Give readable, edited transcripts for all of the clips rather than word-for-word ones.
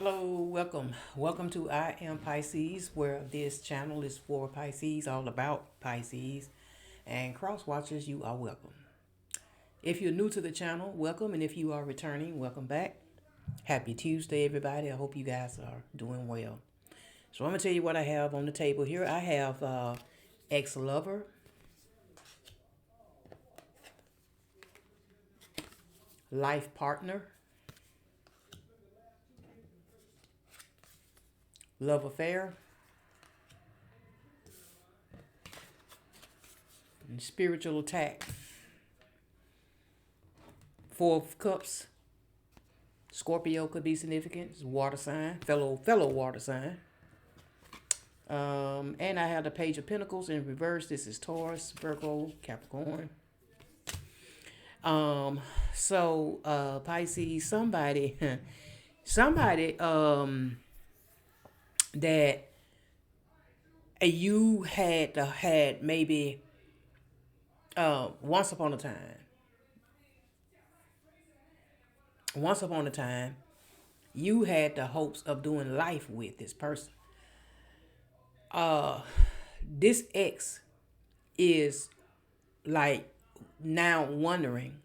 Hello, welcome to I Am Pisces, where this channel is for Pisces, all about Pisces, and cross watchers. You are welcome. If you're new to the channel, welcome, and if you are returning, welcome back. Happy Tuesday, everybody. I hope you guys are doing well. So I'm gonna tell you what I have on the table here. I have ex-lover, life partner, love affair, and spiritual attack. Four of Cups. Scorpio could be significant. It's water sign, fellow water sign. And I have the Page of Pentacles in reverse. This is Taurus, Virgo, Capricorn. Um, Pisces, somebody that you had maybe once upon a time. Once upon a time, you had the hopes of doing life with this person. Uh, this ex is like now wondering,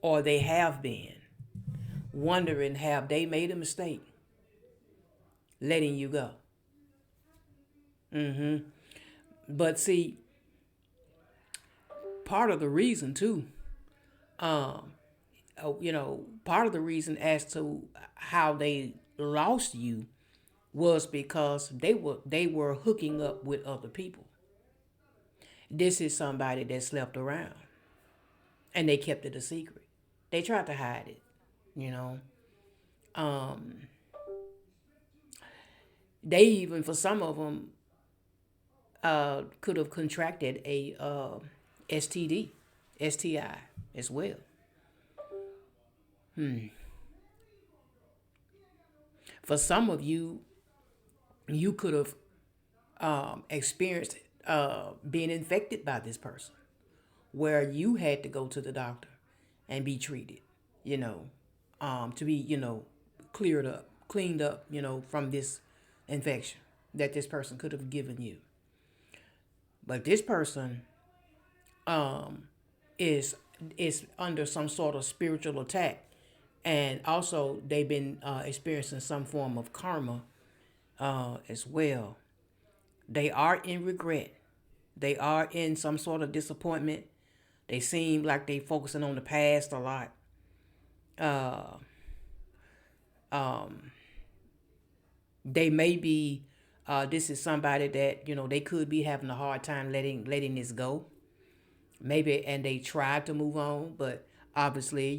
or they have been wondering, have they made a mistake letting you go? But see, part of the reason too, um, part of the reason as to how they lost you was because they were hooking up with other people. This is somebody that slept around and they kept it a secret. They tried to hide it, you know. Um, they even for some of them could have contracted a STD, STI as well. For some of you, you could have experienced being infected by this person, where you had to go to the doctor and be treated, you know, to be, cleared up, cleaned up, from this infection that this person could have given you. But this person um, is is under some sort of spiritual attack, and also they've been experiencing some form of karma as well. They are in regret. They are in some sort of disappointment. They seem like they focusing on the past a lot. Uh, um, they may be. This is somebody that they could be having a hard time letting this go. Maybe, and they tried to move on, but obviously,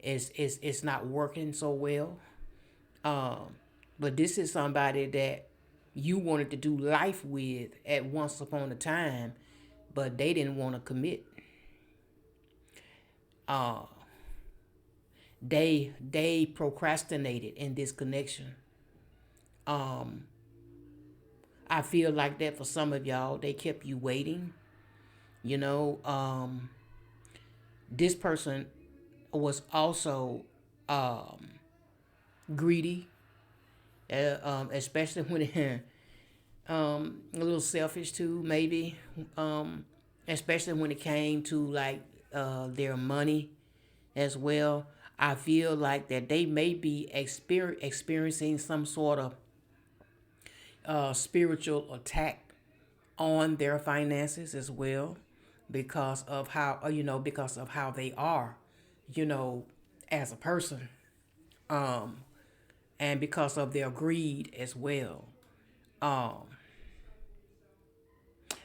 it's not working so well. Um, but this is somebody that you wanted to do life with at once upon a time, but they didn't want to commit. Uh, they procrastinated in this connection. Um, I feel like that for some of y'all, they kept you waiting. You know, this person was also um, greedy, especially when it, a little selfish too, maybe, especially when it came to like their money as well. I feel like that they may be experiencing some sort of spiritual attack on their finances as well, because of how because of how they are, you know, as a person, um, and because of their greed as well. Um,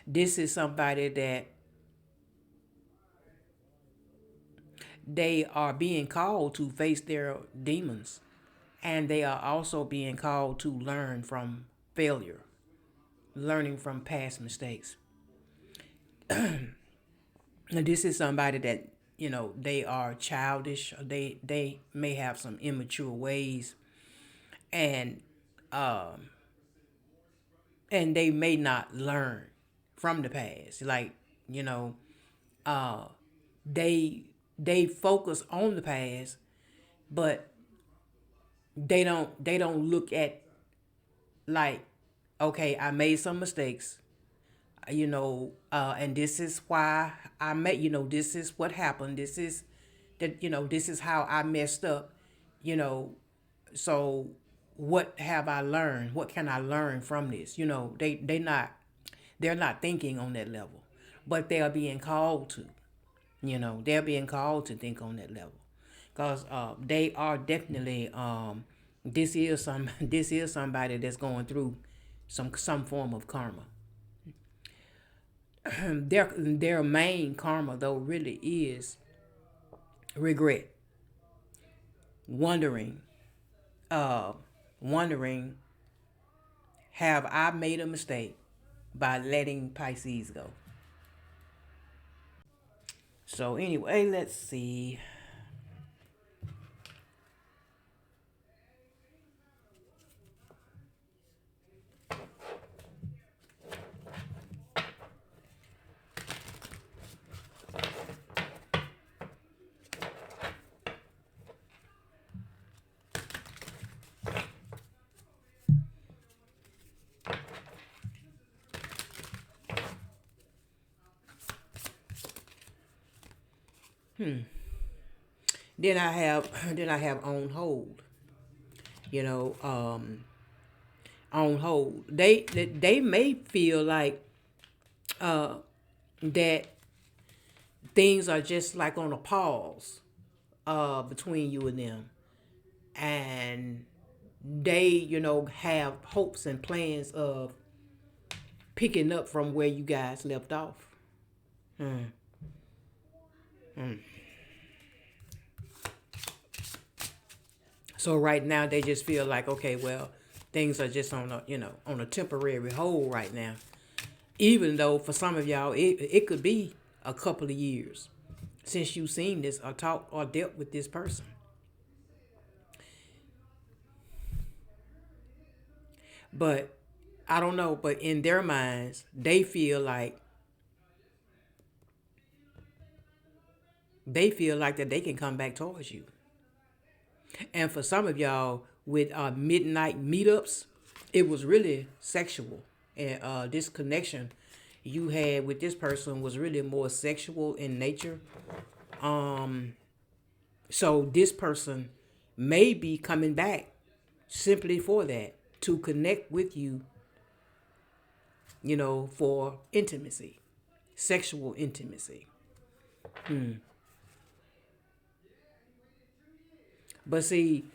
this is somebody that they are being called to face their demons, and they are also being called to learn from failure, learning from past mistakes. And this is somebody that they are childish. They may have some immature ways, and um, and they may not learn from the past. Like you know, uh, they they focus on the past, but they don't look at, like, okay, I made some mistakes, and this is why I made, this is what happened. This is that, this is how I messed up, you know. So what have I learned? What can I learn from this? They're not thinking on that level, but they are being called to. They're being called to think on that level, because they are definitely, this is somebody that's going through some form of karma. Their main karma, though, really is regret, wondering, uh, wondering, have I made a mistake by letting Pisces go? So anyway, let's see. Then I have on hold. You know, on hold. They may feel like that things are just like on a pause between you and them, and they have hopes and plans of picking up from where you guys left off. Hmm. So right now they just feel like, okay, well, things are just on a temporary hold right now. Even though for some of y'all it could be a couple of years since you've seen this or talked or dealt with this person. But I don't know, but in their minds, they feel like that they can come back towards you. And for some of y'all with midnight meetups, it was really sexual. And this connection you had with this person was really more sexual in nature. Um, so this person may be coming back simply for that, to connect with you, for intimacy, sexual intimacy. But see,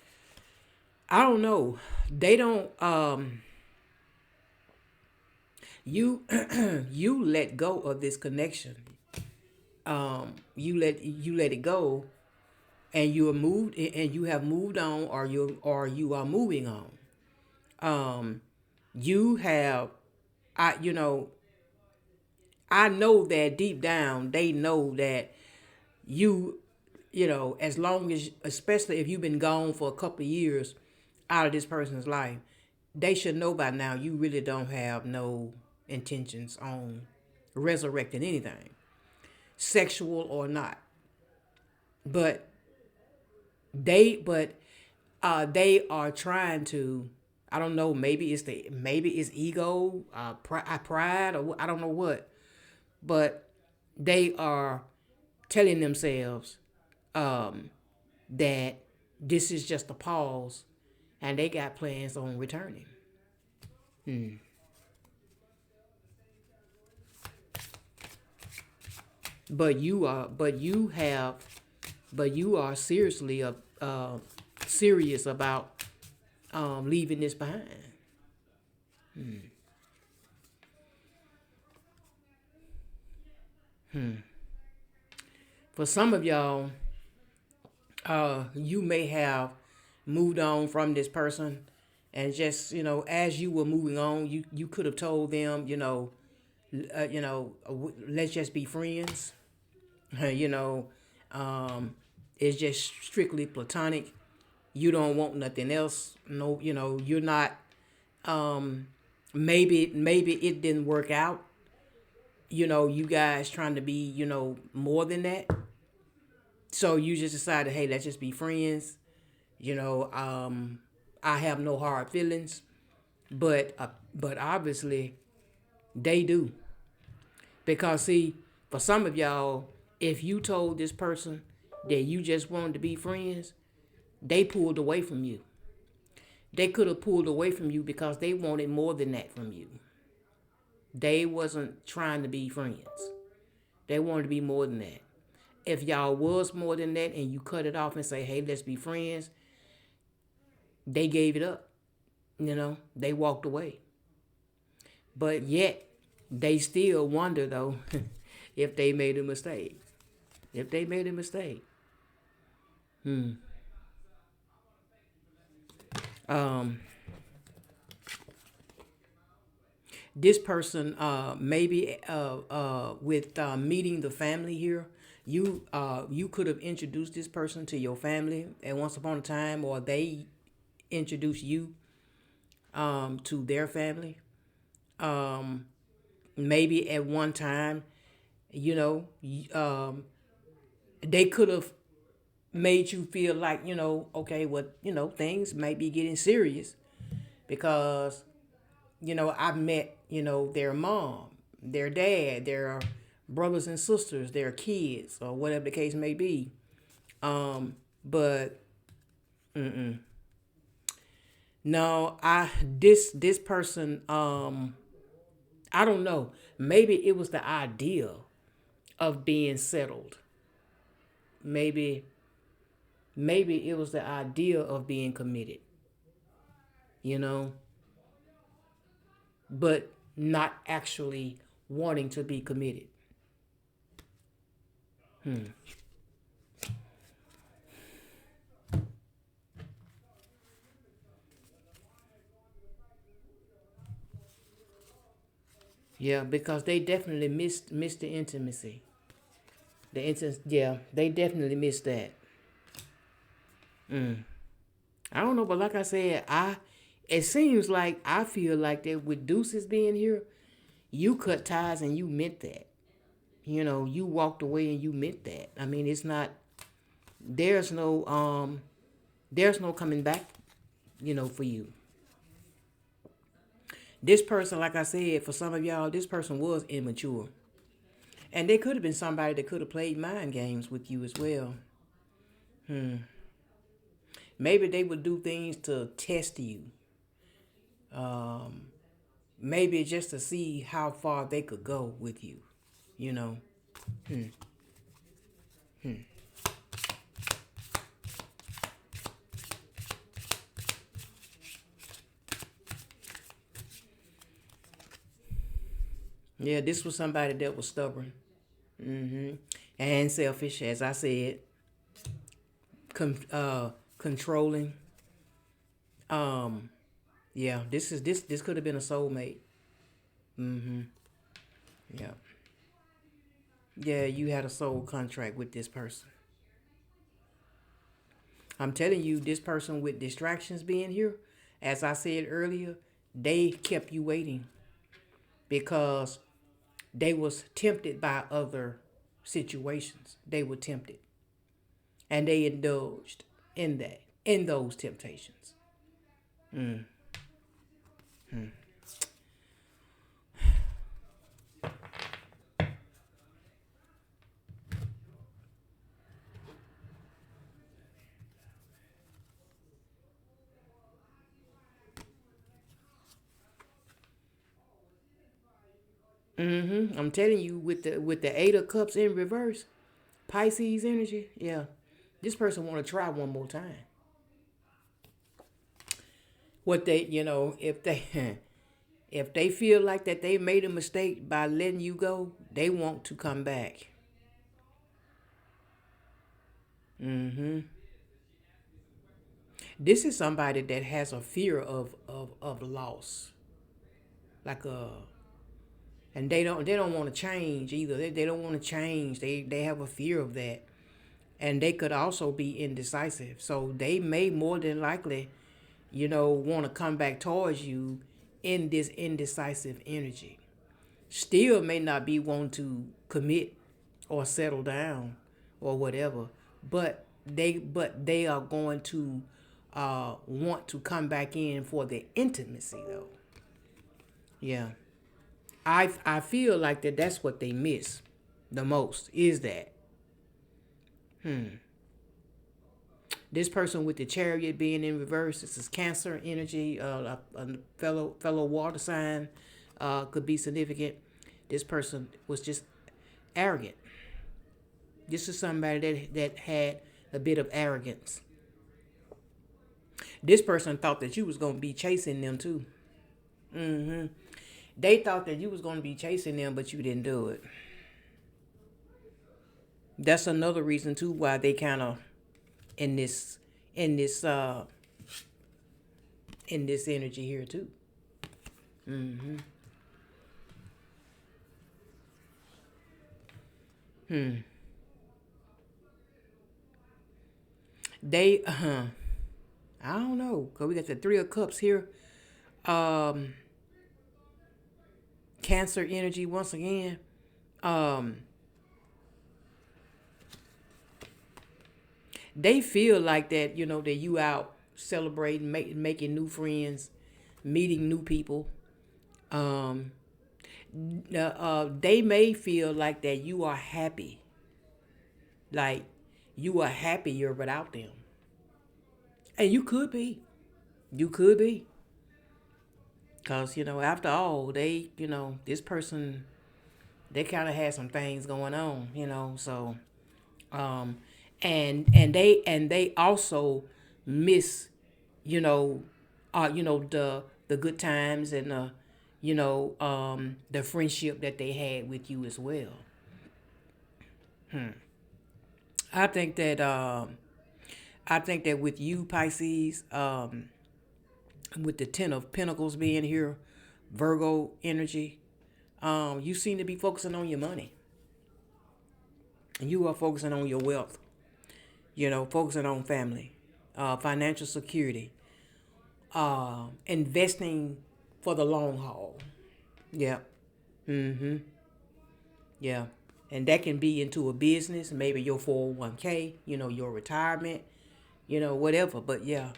I don't know. They don't. You you let go of this connection. You let it go, and you are moved, and you have moved on, or you are moving on. Um, you have, I you know I know that deep down they know that you as long as, especially if you've been gone for a couple of years out of this person's life, they should know by now you really don't have no intentions on resurrecting anything, sexual or not. But they are trying to, I don't know, maybe it's ego, pride, or I don't know what, but they are telling themselves that this is just a pause, and they got plans on returning. But you are seriously serious about leaving this behind. For some of y'all, you may have moved on from this person, and just as you were moving on, you could have told them, let's just be friends. you know, it's just strictly platonic. You don't want nothing else. No, you're not. Um, maybe it didn't work out. You guys trying to be, more than that. So you just decided, hey, let's just be friends. You know, I have no hard feelings, but obviously they do. Because see, for some of y'all, if you told this person that you just wanted to be friends, they pulled away from you. They could have pulled away from you because they wanted more than that from you. They wasn't trying to be friends. They wanted to be more than that. If y'all was more than that and you cut it off and say, hey, let's be friends, they gave it up. They walked away. But yet, they still wonder though if they made a mistake. If they made a mistake. Um, this person maybe with meeting the family here, you could have introduced this person to your family at once upon a time, or they introduced you to their family. Um, Maybe at one time, you know, they could have made you feel like, okay, well, things might be getting serious because, I've met, their mom, their dad, their brothers and sisters, their kids, or whatever the case may be. But no, this person, I don't know. Maybe it was the idea of being settled. Maybe maybe it was the idea of being committed, you know, but not actually wanting to be committed. Yeah, because they definitely missed the intimacy. Yeah, they definitely missed that. I don't know, but like I said, it seems like I feel like that with Deuces being here, you cut ties and you meant that. You walked away and you meant that. I mean, it's not there's no there's no coming back, for you. This person, like I said, for some of y'all, this person was immature. And they could have been somebody that could have played mind games with you as well. Maybe they would do things to test you. Maybe just to see how far they could go with you, you know. Yeah, this was somebody that was stubborn. And selfish, as I said, controlling. Um, yeah, this could have been a soulmate. Yeah. Yeah, you had a soul contract with this person. I'm telling you, this person with distractions being here, as I said earlier, they kept you waiting because they was tempted by other situations. They were tempted and they indulged in those temptations. I'm telling you, with the 8 of Cups in reverse, Pisces energy, yeah, this person want to try one more time. What they, if they if they feel like that they made a mistake by letting you go, they want to come back. This is somebody that has a fear of loss, like and they don't want to change either. They don't want to change. They have a fear of that, and they could also be indecisive. So they may more than likely, want to come back towards you in this indecisive energy. Still may not be wanting to commit or settle down or whatever, but they are going to want to come back in for the intimacy though. Yeah. I feel like that's what they miss the most is that this person with the chariot being in reverse. This is Cancer energy. A fellow water sign could be significant. This person was just arrogant. This is somebody that had a bit of arrogance. This person thought that you was gonna be chasing them too. They thought that you was gonna be chasing them, but you didn't do it. That's another reason too why they kind of in this in this uh in this energy here too. They I don't know, cause we got the Three of Cups here. Um, Cancer energy once again. Um, they feel like that, that you out celebrating, making new friends, meeting new people. Um, they may feel like that you are happy, like you are happier without them, and you could be, cause after all, this person, they kind of had some things going on, so um, and they also miss, you know, the good times and the friendship that they had with you as well. I think that with you Pisces, with the Ten of Pentacles being here, Virgo energy, you seem to be focusing on your money. And you are focusing on your wealth, focusing on family, financial security, investing for the long haul. Yeah. Mm-hmm. Yeah. And that can be into a business, maybe your 401k, your retirement, whatever. But yeah,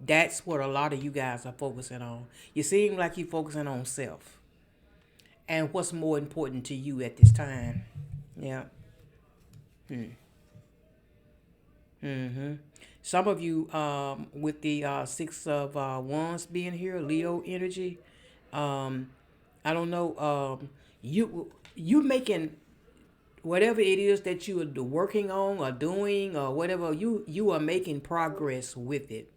that's what a lot of you guys are focusing on. You seem like you're focusing on self and what's more important to you at this time. Yeah. Mm-hmm. Some of you, with the Six of Wands being here, Leo energy, um, I don't know, you making whatever it is that you are working on or doing or whatever, you are making progress with it.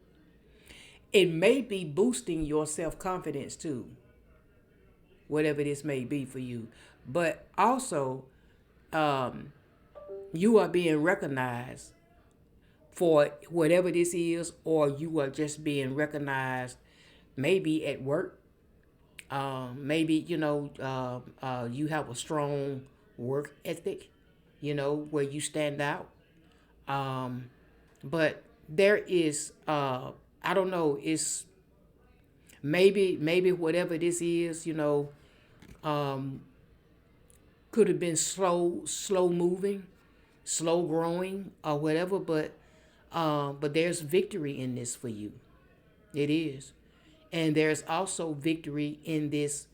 It may be boosting your self-confidence too, whatever this may be for you. But also, um, you are being recognized for whatever this is, or you are just being recognized maybe at work. Maybe, you have a strong work ethic, where you stand out. Um, but there is, I don't know, it's maybe whatever this is, um, could have been slow moving, slow growing, or whatever. But there's victory in this for you. It is, and there's also victory in this.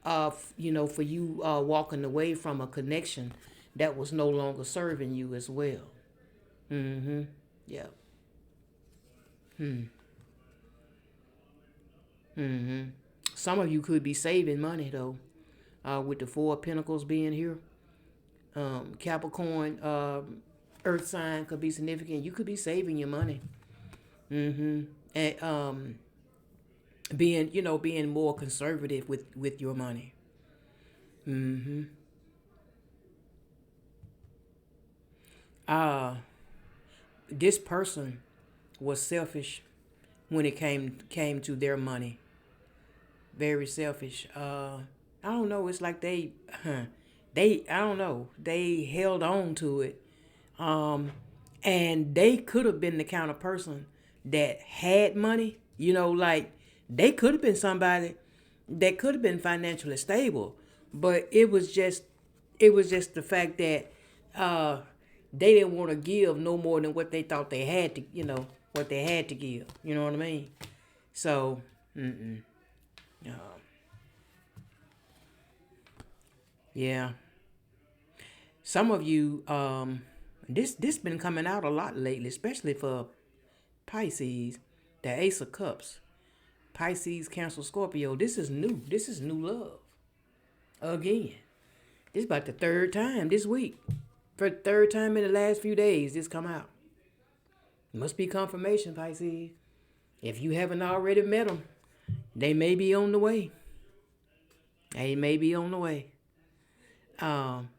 For you walking away from a connection that was no longer serving you as well. Mm-hmm. Yeah. Mm-hmm. Some of you could be saving money though, with the Four of Pentacles being here. Capricorn, Earth sign could be significant. You could be saving your money. Mm-hmm. And being more conservative with your money. Mm-hmm. Uh, this person was selfish when it came to their money. Very selfish. I don't know. It's like I don't know. They held on to it. Um, and they could have been the kind of person that had money. Like they could have been somebody that could have been financially stable, but it was just the fact that uh, they didn't want to give no more than what they thought they had to. what they had to give. You know what I mean? So, uh, yeah. Some of you, this been coming out a lot lately, especially for Pisces, the Ace of Cups. Pisces, Cancer, Scorpio. This is new. This is new love. Again. This is about the third time this week. For the third time in the last few days, this come out. Must be confirmation, Pisces. If you haven't already met them, they may be on the way. They may be on the way. Um,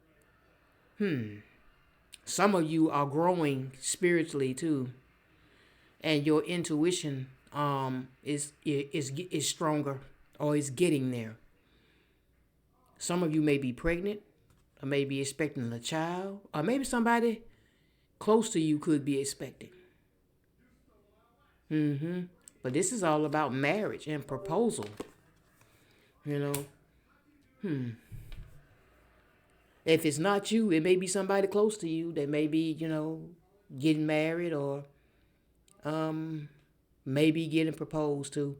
some of you are growing spiritually too, and your intuition is stronger, or is getting there. Some of you may be pregnant, or may be expecting a child, or maybe somebody close to you could be expecting. But this is all about marriage and proposal. You know, if it's not you, it may be somebody close to you that may be, getting married, or maybe getting proposed to.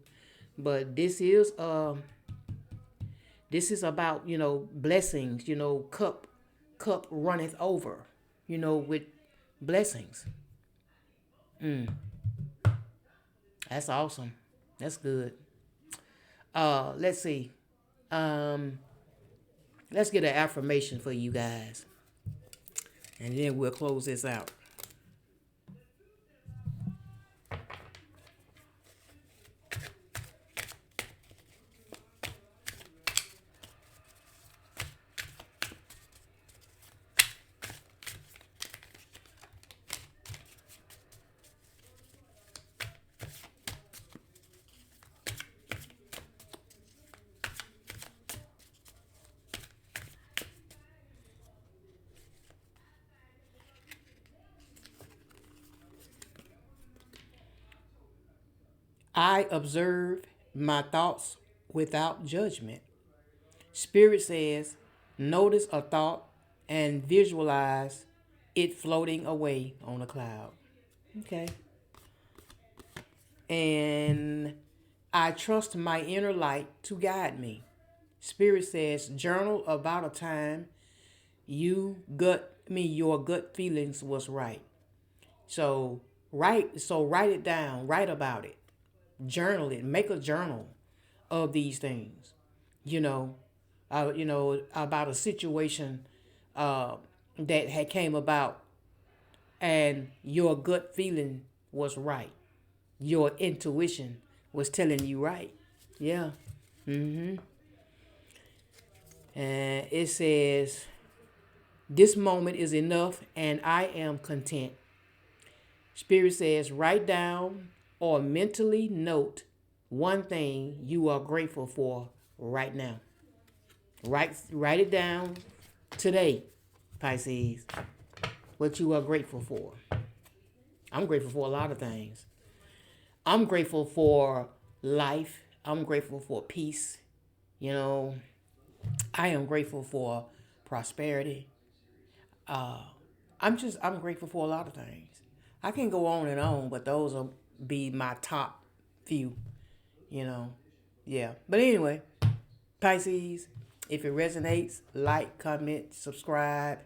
But this is about, blessings, cup runneth over, with blessings. That's awesome. That's good. Let's see. Um, let's get an affirmation for you guys, and then we'll close this out. I observe my thoughts without judgment. Spirit says, notice a thought and visualize it floating away on a cloud. Okay. And I trust my inner light to guide me. Spirit says, journal about a time your gut feelings was right. So write it down, write about it, journal it, make a journal of these things. You know, about a situation that had came about, and your gut feeling was right. Your intuition was telling you right. Yeah. And it says, this moment is enough and I am content. Spirit says, write down or mentally note one thing you are grateful for right now. Write it down today, Pisces, what you are grateful for. I'm grateful for a lot of things. I'm grateful for life. I'm grateful for peace. I am grateful for prosperity. I'm grateful for a lot of things. I can go on and on, but those will be my top few, you know. Yeah. But anyway, Pisces, if it resonates, like, comment, subscribe.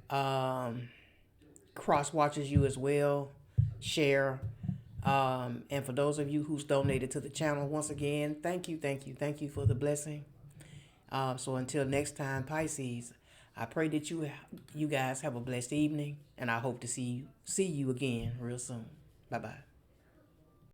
Cross watches you as well. Share. And for those of you who's donated to the channel, once again, thank you for the blessing. So until next time, Pisces, I pray that you guys have a blessed evening, and I hope to see you again real soon. Bye bye.